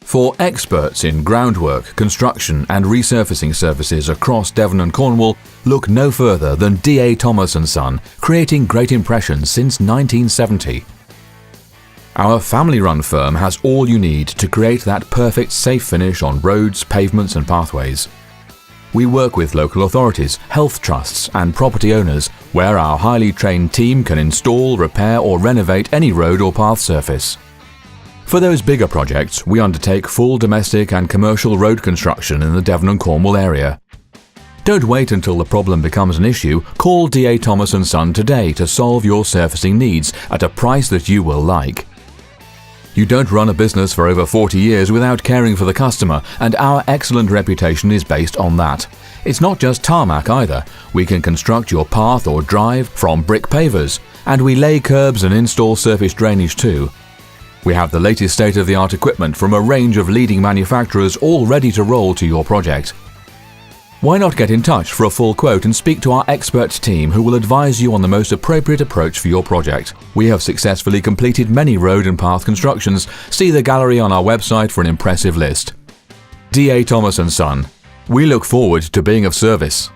For experts in groundwork, construction and resurfacing services across Devon and Cornwall, look no further than D.A Thomas Son, creating great impressions since 1970. Our family-run firm has all you need to create that perfect safe finish on roads, pavements and pathways. We work with local authorities, health trusts and property owners, where our highly trained team can install, repair or renovate any road or path surface. For those bigger projects, we undertake full domestic and commercial road construction in the Devon and Cornwall area. Don't wait until the problem becomes an issue. Call D.A Thomas Son today to solve your surfacing needs at a price that you will like. You don't run a business for over 40 years without caring for the customer, and our excellent reputation is based on that. It's not just tarmac either. We can construct your path or drive from brick pavers, and we lay curbs and install surface drainage too. We have the latest state-of-the-art equipment from a range of leading manufacturers all ready to roll to your project. Why not get in touch for a full quote and speak to our expert team who will advise you on the most appropriate approach for your project. We have successfully completed many road and path constructions. See the gallery on our website for an impressive list. D.A Thomas Son. We look forward to being of service.